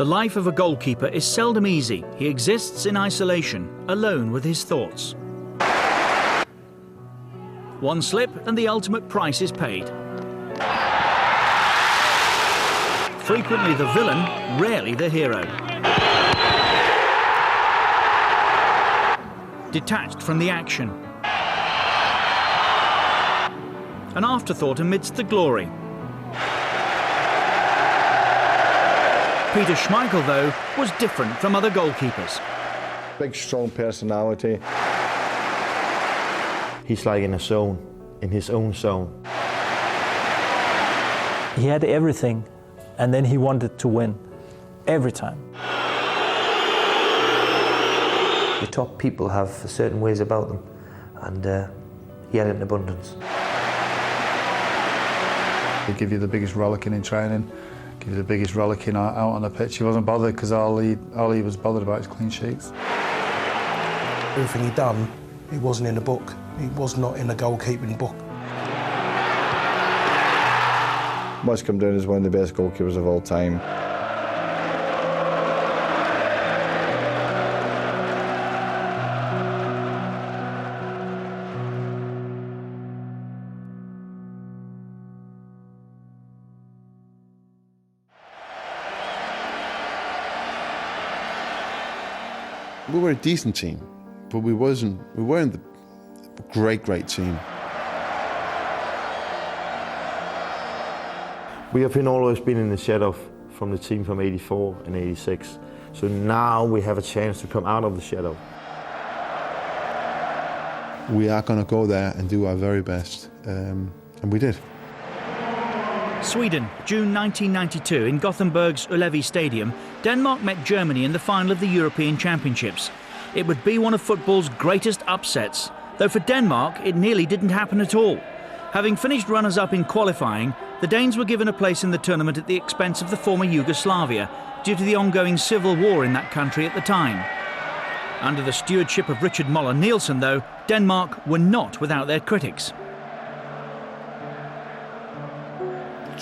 The life of a goalkeeper is seldom easy. He exists in isolation, alone with his thoughts. One slip and the ultimate price is paid. Frequently the villain, rarely the hero. Detached from the action. An afterthought amidst the glory. Peter Schmeichel, though, was different from other goalkeepers. Big, strong personality. He's like in a zone, in his own zone. He had everything, and then he wanted to win, every time. The top people have certain ways about them, and he had it in abundance. He'd give you the biggest rollicking in training, give you the biggest rollicking out on the pitch. He wasn't bothered because all he was bothered about is clean sheets. Everything he'd done, it wasn't in the book. It was not in the goalkeeping book. Must come down as one of the best goalkeepers of all time. We were a decent team, but we weren't the great team. We have always been in the shadow from the team from '84 and '86. So now we have a chance to come out of the shadow. We are going to go there and do our very best, and we did. Sweden, June 1992, in Gothenburg's Ullevi Stadium, Denmark met Germany in the final of the European Championships. It would be one of football's greatest upsets, though for Denmark it nearly didn't happen at all. Having finished runners-up in qualifying, the Danes were given a place in the tournament at the expense of the former Yugoslavia, due to the ongoing civil war in that country at the time. Under the stewardship of Richard Møller Nielsen, though, Denmark were not without their critics.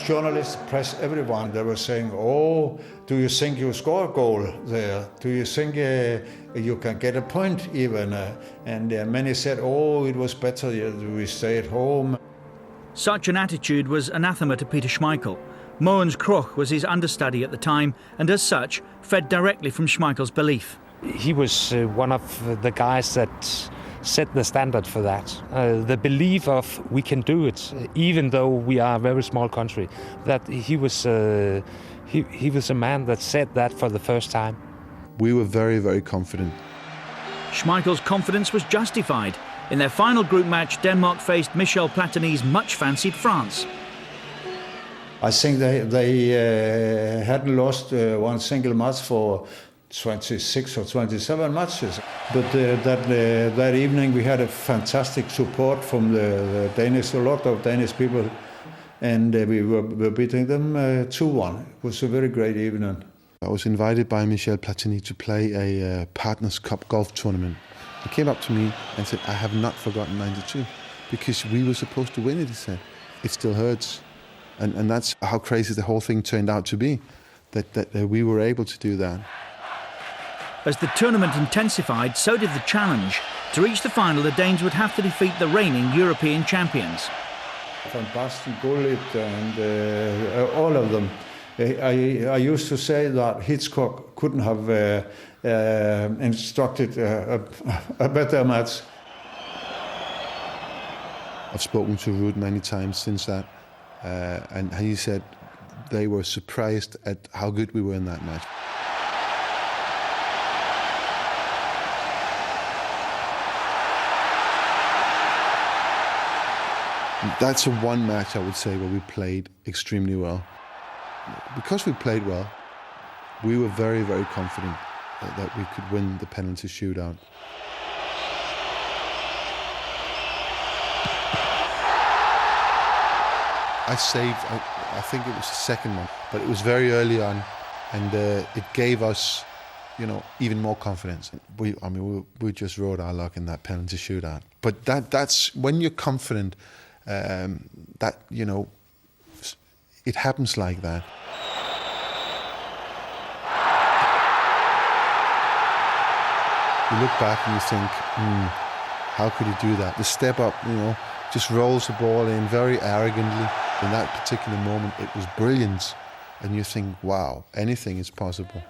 Journalists, press, everyone, they were saying, oh, do you think you score a goal there? Do you think you can get a point even? And many said, oh, it was better we stay at home. Such an attitude was anathema to Peter Schmeichel. Mogens Krogh was his understudy at the time, and as such, fed directly from Schmeichel's belief. He was one of the guys that set the standard for that. The belief of we can do it, even though we are a very small country. That he was a man that said that for the first time. We were very, very confident. Schmeichel's confidence was justified. In their final group match, Denmark faced Michel Platini's much-fancied France. I think they hadn't lost one single match for 26 or 27 matches. But that evening we had a fantastic support from the Danish, a lot of Danish people, and we were beating them 2-1. It was a very great evening. I was invited by Michel Platini to play a Partners Cup golf tournament. He came up to me and said, I have not forgotten '92, because we were supposed to win it, he said. It still hurts. And that's how crazy the whole thing turned out to be, that we were able to do that. As the tournament intensified, so did the challenge. To reach the final, the Danes would have to defeat the reigning European champions. Van Basten, Gullit, and all of them. I used to say that Hitchcock couldn't have instructed a better match. I've spoken to Ruud many times since that, and he said they were surprised at how good we were in that match. That's the one match I would say where we played extremely well. Because we played well, we were very, very confident that we could win the penalty shootout. I think it was the second one, but it was very early on, and it gave us, even more confidence. We just rode our luck in that penalty shootout. But that's when you're confident. It happens like that. You look back and you think, how could he do that? The step up, just rolls the ball in very arrogantly. In that particular moment, it was brilliant. And you think, wow, anything is possible.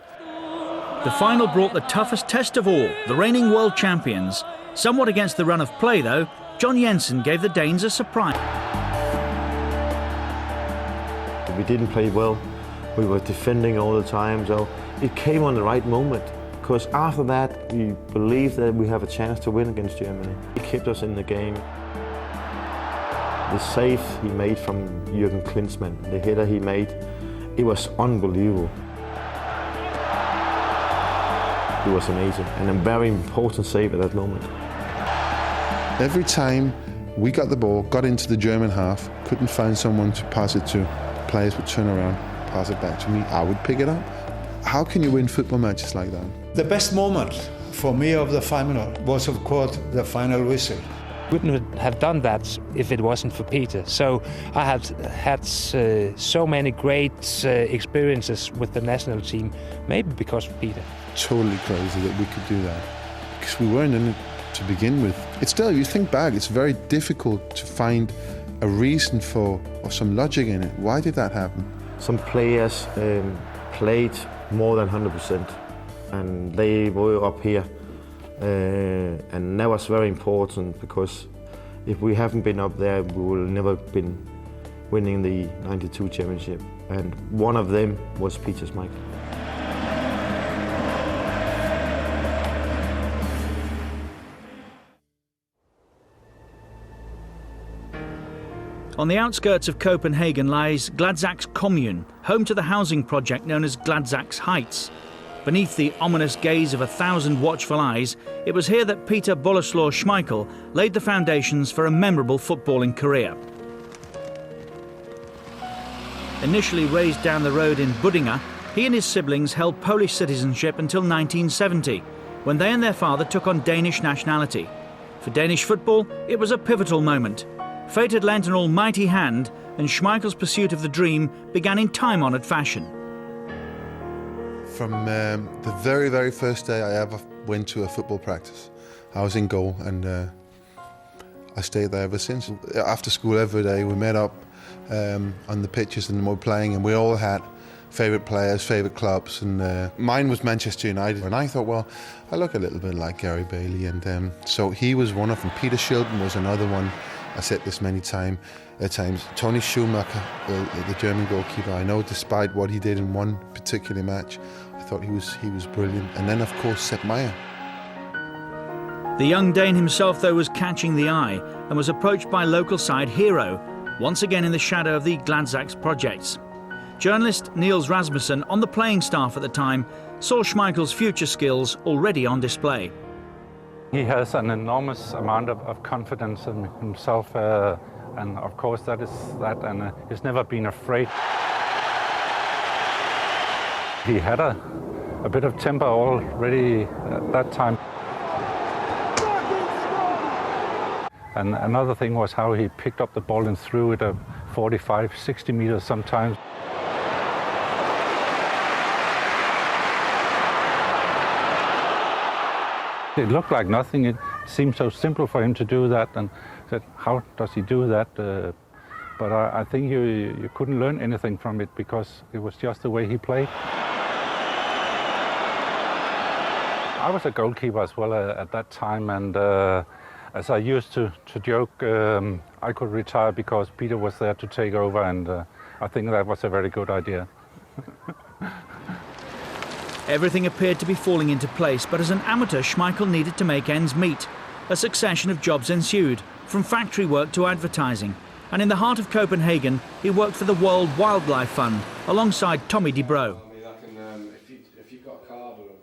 The final brought the toughest test of all, the reigning world champions. Somewhat against the run of play, though, John Jensen gave the Danes a surprise. We didn't play well. We were defending all the time, so it came on the right moment. Because after that, we believed that we have a chance to win against Germany. He kept us in the game. The save he made from Jürgen Klinsmann, the header he made, it was unbelievable. It was amazing and a very important save at that moment. Every time we got the ball, got into the German half, couldn't find someone to pass it to, players would turn around, pass it back to me, I would pick it up. How can you win football matches like that? The best moment for me of the final was, of course, the final whistle. Wouldn't have done that if it wasn't for Peter. So I have had so many great experiences with the national team, maybe because of Peter. Totally crazy that we could do that, because we weren't in it to begin with. It's still, you think back, it's very difficult to find a reason for, or some logic in it. Why did that happen? Some players played more than 100%, and they were up here. And that was very important, because if we haven't been up there, we will never been winning the '92 championship. And one of them was Peter Schmeichel. On the outskirts of Copenhagen lies Gladsaxe Commune, home to the housing project known as Gladsaxe Heights. Beneath the ominous gaze of 1,000 watchful eyes, it was here that Peter Boleslaw Schmeichel laid the foundations for a memorable footballing career. Initially raised down the road in Buddinge, he and his siblings held Polish citizenship until 1970, when they and their father took on Danish nationality. For Danish football, it was a pivotal moment. Fate had lent an almighty hand, and Schmeichel's pursuit of the dream began in time-honoured fashion. From the very, very first day I ever went to a football practice, I was in goal, and I stayed there ever since. After school every day, we met up on the pitches and we were playing, and we all had favourite players, favourite clubs, and mine was Manchester United. And I thought, well, I look a little bit like Gary Bailey, and so he was one of them. Peter Shilton was another one. I said this many times. Tony Schumacher, the German goalkeeper, I know despite what he did in one particular match, I thought he was brilliant. And then, of course, Sepp Maier. The young Dane himself, though, was catching the eye and was approached by local side Hero, once again in the shadow of the Gladsaxe projects. Journalist Niels Rasmussen, on the playing staff at the time, saw Schmeichel's future skills already on display. He has an enormous amount of confidence in himself, and of course that is that, and he's never been afraid. He had a bit of temper already at that time. And another thing was how he picked up the ball and threw it 45, 60 meters sometimes. It looked like nothing. It seemed so simple for him to do that, and said, how does he do that? But I think you couldn't learn anything from it, because it was just the way he played. I was a goalkeeper as well at that time, and as I used to joke, I could retire because Peter was there to take over, and I think that was a very good idea. Everything appeared to be falling into place, but as an amateur, Schmeichel needed to make ends meet. A succession of jobs ensued, from factory work to advertising. And in the heart of Copenhagen, he worked for the World Wildlife Fund, alongside Tommy De Bro.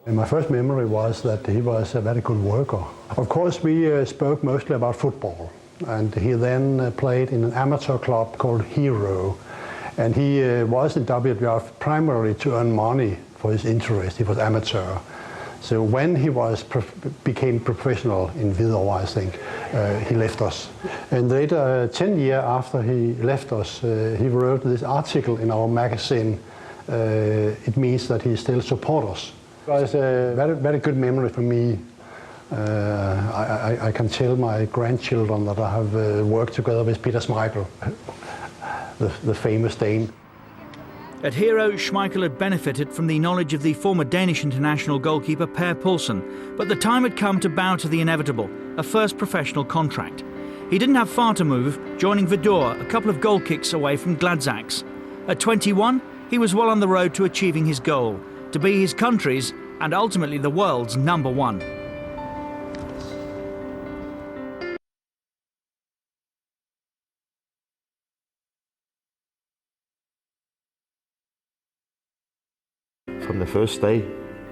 And my first memory was that he was a very good worker. Of course, we spoke mostly about football. And he then played in an amateur club called Hero. And he was in WWF primarily to earn money for his interest. He was amateur. So when he became professional in Hvidovre, I think, he left us. And later, 10 years after he left us, he wrote this article in our magazine. It means that he still supports us. It was a very, very good memory for me I can tell my grandchildren that I have worked together with Peter Schmeichel, the famous Dane. At Hero, Schmeichel had benefited from the knowledge of the former Danish international goalkeeper Per Poulsen, but the time had come to bow to the inevitable, a first professional contract. He didn't have far to move, joining Vador a couple of goal kicks away from Gladsaxe. At 21, he was well on the road to achieving his goal, to be his country's and ultimately the world's number one. From the first day,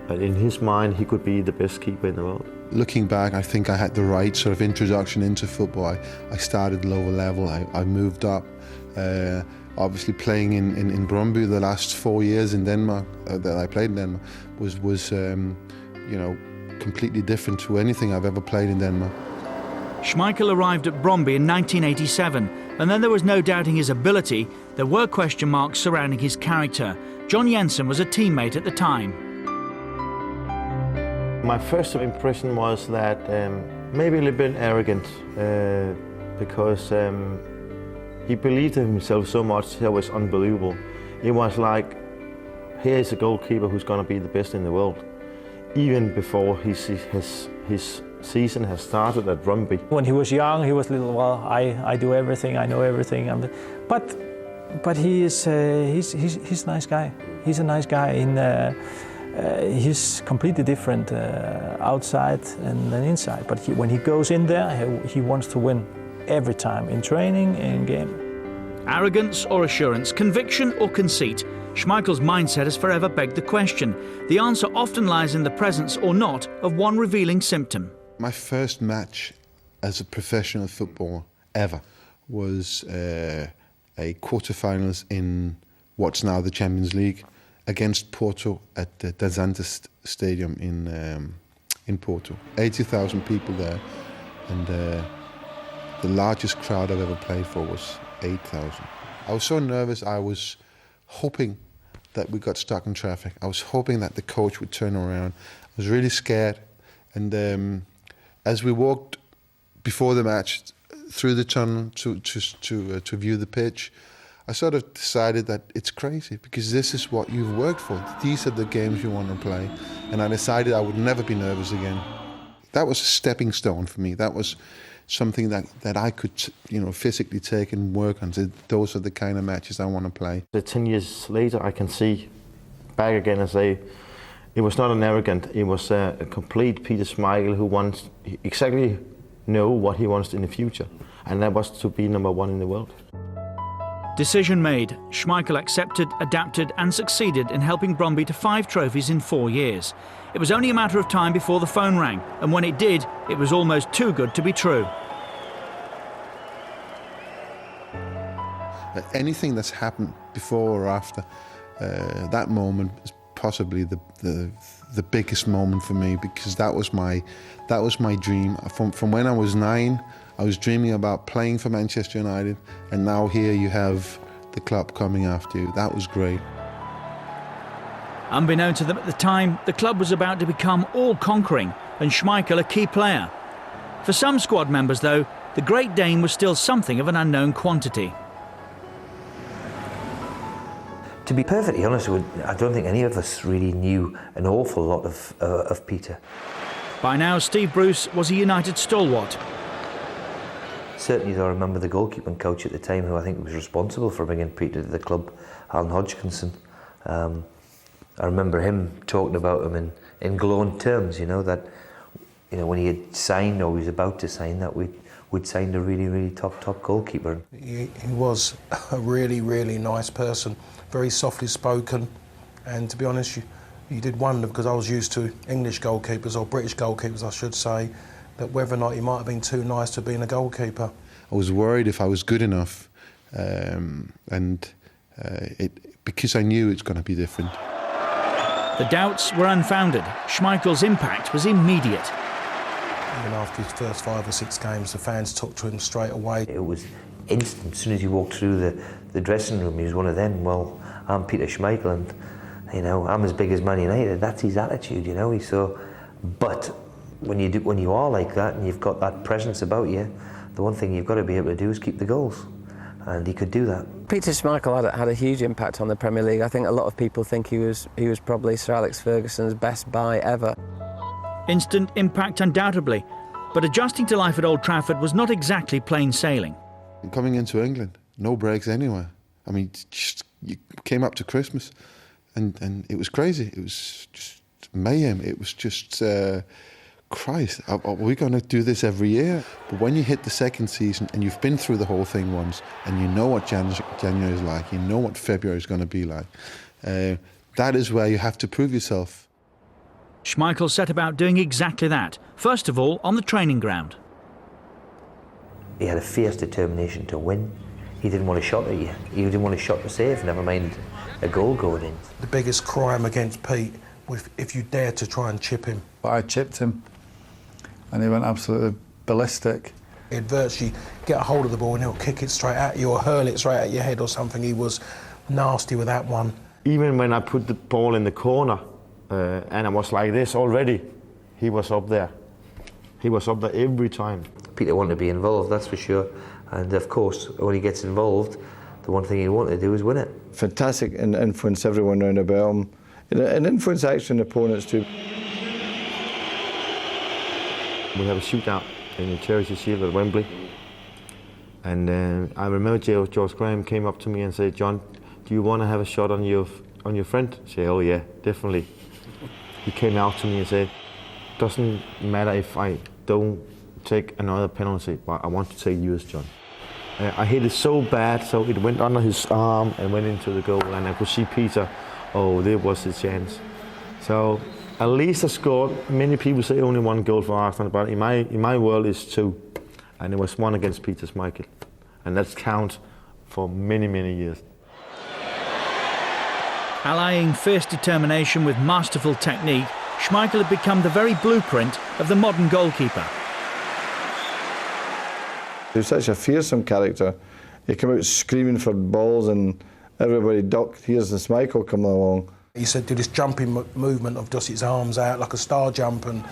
in his mind, he could be the best keeper in the world. Looking back, I think I had the right sort of introduction into football. I started lower level, I moved up. Obviously playing in Brøndby the last 4 years in Denmark, that I played in Denmark, was you know, completely different to anything I've ever played in Denmark. Schmeichel arrived at Brøndby in 1987, and then there was no doubting his ability. There were question marks surrounding his character. John Jensen was a teammate at the time. My first impression was that maybe a little bit arrogant, because he believed in himself so much that was unbelievable. It was like, here is a goalkeeper who's going to be the best in the world, even before his season has started at Brøndby. When he was young, he was little, well, I do everything, I know everything. But he's a nice guy. He's a nice guy. He's completely different outside and inside. But when he goes in there, he wants to win every time, in training, in game. Arrogance or assurance, conviction or conceit, Schmeichel's mindset has forever begged the question. The answer often lies in the presence or not of one revealing symptom. My first match as a professional footballer ever was a quarterfinals in what's now the Champions League against Porto at the Das Antas Stadium in Porto. 80,000 people there, and the largest crowd I've ever played for was 8,000. I was so nervous, I was hoping that we got stuck in traffic. I was hoping that the coach would turn around. I was really scared. And as we walked before the match through the tunnel to view the pitch, I sort of decided that it's crazy, because this is what you've worked for. These are the games you want to play. And I decided I would never be nervous again. That was a stepping stone for me. That was something that I could, physically take and work on. So those are the kind of matches I want to play. 10 years later, I can see back again and say, it was not an arrogant, it was a complete Peter Schmeichel who wants exactly know what he wants in the future. And that was to be number one in the world. Decision made. Schmeichel accepted, adapted and succeeded in helping Brøndby to 5 trophies in 4 years. It was only a matter of time before the phone rang, and when it did, it was almost too good to be true. Anything that's happened before or after that moment is possibly the biggest moment for me, because that was my dream. From when I was 9, I was dreaming about playing for Manchester United, and now here you have the club coming after you. That was great. Unbeknown to them at the time, the club was about to become all-conquering, and Schmeichel a key player. For some squad members, though, the Great Dane was still something of an unknown quantity. To be perfectly honest, I don't think any of us really knew an awful lot of Peter. By now, Steve Bruce was a United stalwart. Certainly, I remember the goalkeeping coach at the time, who I think was responsible for bringing Peter to the club, Alan Hodgkinson. I remember him talking about him in glowing terms. That when he had signed or was about to sign, that we'd signed a really, really top goalkeeper. He was a really, really nice person, very softly spoken, and to be honest, you did wonder, because I was used to English goalkeepers, or British goalkeepers I should say, that whether or not he might have been too nice to being a goalkeeper. I was worried if I was good enough, because I knew it's going to be different. The doubts were unfounded. Schmeichel's impact was immediate. Even after his first 5 or 6 games, the fans took to him straight away. It was instant. As soon as he walked through the dressing room, he was one of them. Well, I'm Peter Schmeichel, and I'm as big as Man United. That's his attitude, But when you are like that and you've got that presence about you, the one thing you've got to be able to do is keep the goals, and he could do that. Peter Schmeichel had a huge impact on the Premier League. I think a lot of people think he was probably Sir Alex Ferguson's best buy ever. Instant impact undoubtedly, but adjusting to life at Old Trafford was not exactly plain sailing. Coming into England, no breaks anywhere. I mean, just, you came up to Christmas and it was crazy. It was just mayhem. It was just, Christ, are we going to do this every year? But when you hit the second season and you've been through the whole thing once and you know what January is like, you know what February is going to be like, that is where you have to prove yourself. Schmeichel set about doing exactly that, first of all on the training ground. He had a fierce determination to win. He didn't want a shot at you. He didn't want a shot to save, never mind a goal going in. The biggest crime against Pete was if you dared to try and chip him. But I chipped him and he went absolutely ballistic. He'd virtually get a hold of the ball and he'll kick it straight at you or hurl it straight at your head or something. He was nasty with that one. Even when I put the ball in the corner and I was like this already, he was up there. He was up there every time. Peter wanted to be involved, that's for sure. And of course, when he gets involved, the one thing he wanted to do is win it. Fantastic and influence everyone around about him. And influence actually opponents too. We have a shootout in the Charity Shield at Wembley. And I remember George Graham came up to me and said, "John, do you want to have a shot on your friend?" I said, "Oh yeah, definitely." He came out to me and said, "Doesn't matter if I don't take another penalty, but I want to take yours, John." I hit it so bad, so it went under his arm and went into the goal, and I could see Peter, oh, there was his chance. So at least I scored. Many people say only one goal for Arsenal, but in my world it's two, and it was one against Peter Schmeichel, and that's count for many, many years. Allying fierce determination with masterful technique, Schmeichel had become the very blueprint of the modern goalkeeper. He was such a fearsome character. He came out screaming for balls and everybody ducked. Here's the Schmeichel coming along. He said do this jumping movement of just his arms out like a star jump, and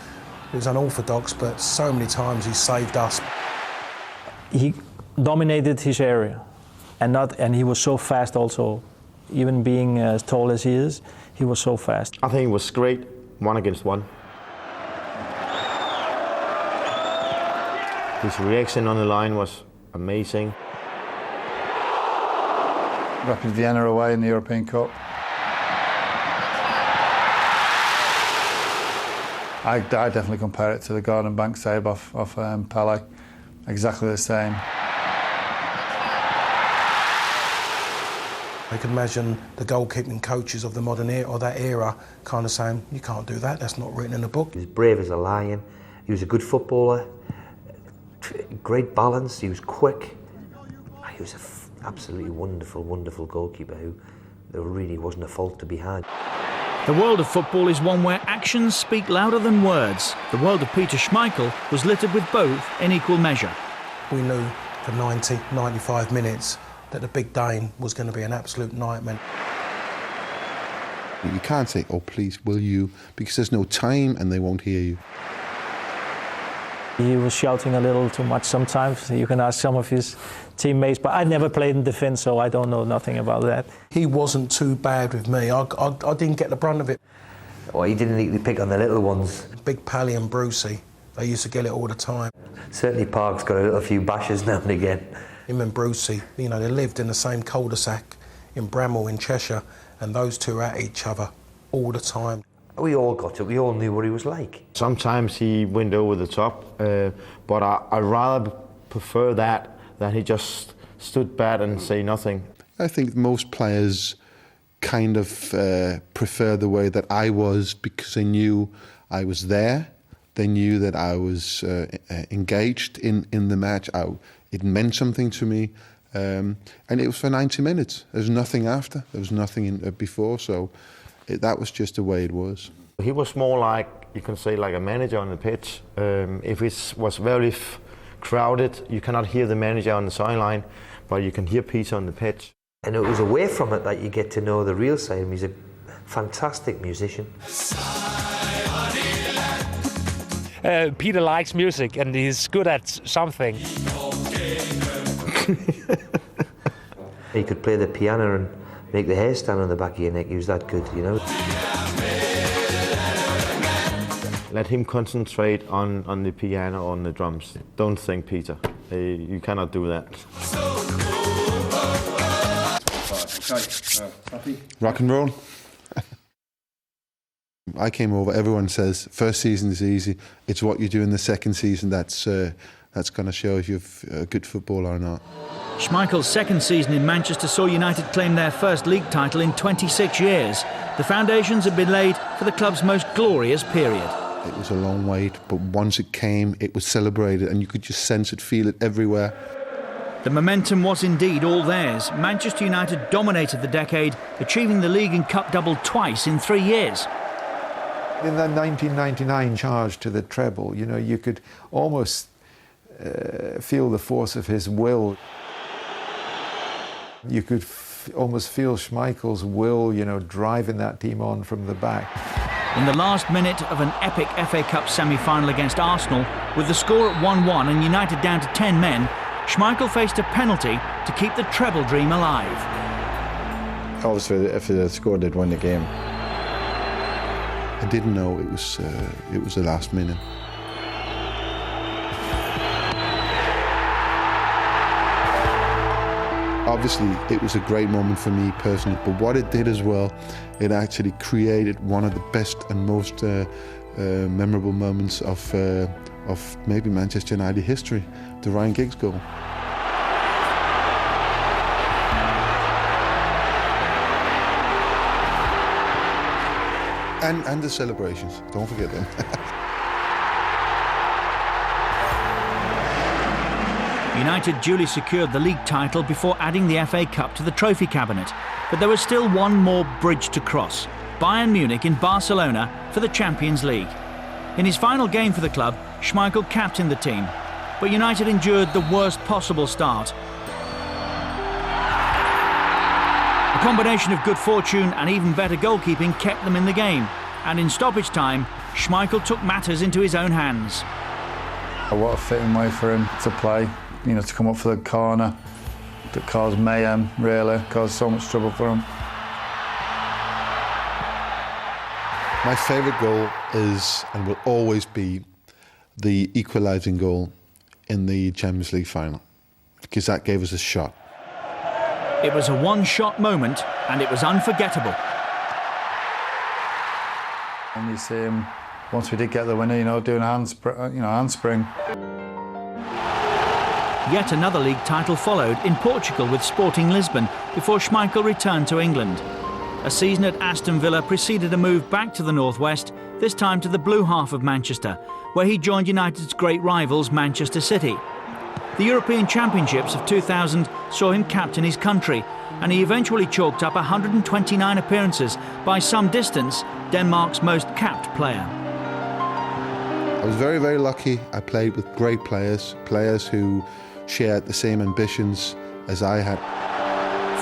it was unorthodox, but so many times he saved us. He dominated his area, and he was so fast also. Even being as tall as he is, he was so fast. I think it was great, 1 against 1. His reaction on the line was amazing. Rapid Vienna away in the European Cup. I definitely compare it to the Garden Bank save off Pele. Exactly the same. I can imagine the goalkeeping coaches of the modern era, or that era, kind of saying, "You can't do that, that's not written in a book." He was brave as a lion. He was a good footballer. Great balance. He was quick. He was an absolutely wonderful, wonderful goalkeeper who there really wasn't a fault to be had. The world of football is one where actions speak louder than words. The world of Peter Schmeichel was littered with both in equal measure. We knew for 90, 95 minutes that the Big Dane was going to be an absolute nightmare. You can't say, "Oh, please, will you?" because there's no time and they won't hear you. He was shouting a little too much sometimes. You can ask some of his teammates, but I never played in defence, so I don't know nothing about that. He wasn't too bad with me. I didn't get the brunt of it. Well, he didn't need to pick on the little ones. Big Pally and Brucey, they used to get it all the time. Certainly Park's got a few bashes now and again. Him and Brucey, you know, they lived in the same cul-de-sac in Bramall in Cheshire, and those two were at each other all the time. We all got it, we all knew what he was like. Sometimes he went over the top, but I rather prefer that than he just stood back and say nothing. I think most players kind of prefer the way that I was because they knew I was there. They knew that I was engaged in the match. It meant something to me. And it was for 90 minutes. There was nothing after. There was nothing before. So that was just the way it was. He was more like, you can say, like a manager on the pitch. If it was very crowded, you cannot hear the manager on the sideline, but you can hear Peter on the pitch. And it was away from it that you get to know the real side of him. He's a fantastic musician. Peter likes music and he's good at something. He could play the piano and make the hair stand on the back of your neck. He was that good, you know. Let him concentrate on the piano, on the drums. Don't think, Peter. You cannot do that. Rock and roll. I came over, everyone says, first season is easy. It's what you do in the second season that's going to show if you're a good footballer or not. Schmeichel's second season in Manchester saw United claim their first league title in 26 years. The foundations had been laid for the club's most glorious period. It was a long wait, but once it came, it was celebrated and you could just sense it, feel it everywhere. The momentum was indeed all theirs. Manchester United dominated the decade, achieving the league and cup double twice in 3 years. In that 1999 charge to the treble, you know, you could almost feel the force of his will. You could almost feel Schmeichel's will, you know, driving that team on from the back. In the last minute of an epic FA Cup semi-final against Arsenal, with the score at 1-1 and United down to 10 men, Schmeichel faced a penalty to keep the treble dream alive. Obviously, if they had scored, they'd win the game. I didn't know it was the last minute. Obviously, it was a great moment for me personally, but what it did as well, it actually created one of the best and most memorable moments of maybe Manchester United history, the Ryan Giggs goal. And the celebrations, don't forget them. United duly secured the league title before adding the FA Cup to the trophy cabinet. But there was still one more bridge to cross: Bayern Munich in Barcelona for the Champions League. In his final game for the club, Schmeichel captained the team, but United endured the worst possible start. A combination of good fortune and even better goalkeeping kept them in the game, and in stoppage time, Schmeichel took matters into his own hands. What a fitting way for him to play, you know, to come up for the corner that caused mayhem, really, caused so much trouble for him. My favourite goal is, and will always be, the equalising goal in the Champions League final, because that gave us a shot. It was a one-shot moment, and it was unforgettable. And you see him, once we did get the winner, you know, doing a handspring. Yet another league title followed in Portugal with Sporting Lisbon before Schmeichel returned to England. A season at Aston Villa preceded a move back to the northwest, this time to the blue half of Manchester, where he joined United's great rivals Manchester City. The European Championships of 2000 saw him captain his country, and he eventually chalked up 129 appearances, by some distance Denmark's most capped player. I was very, very lucky. I played with great players, players who shared the same ambitions as I had.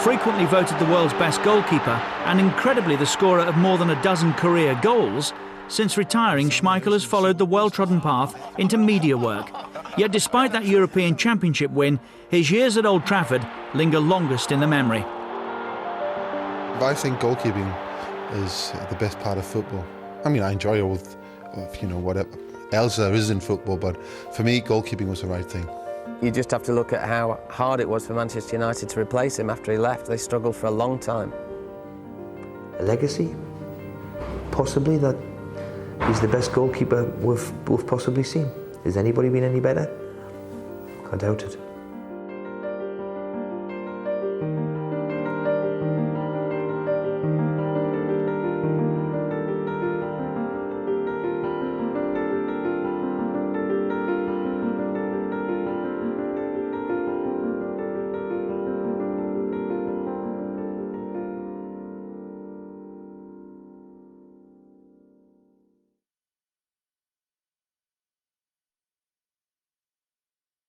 Frequently voted the world's best goalkeeper and incredibly the scorer of more than a dozen career goals, since retiring, Schmeichel has followed the well-trodden path into media work. Yet despite that European Championship win, his years at Old Trafford linger longest in the memory. I think goalkeeping is the best part of football. I mean, I enjoy all of you know, whatever else there is in football, but for me, goalkeeping was the right thing. You just have to look at how hard it was for Manchester United to replace him after he left. They struggled for a long time. A legacy? Possibly that he's the best goalkeeper we've possibly seen. Has anybody been any better? I doubt it.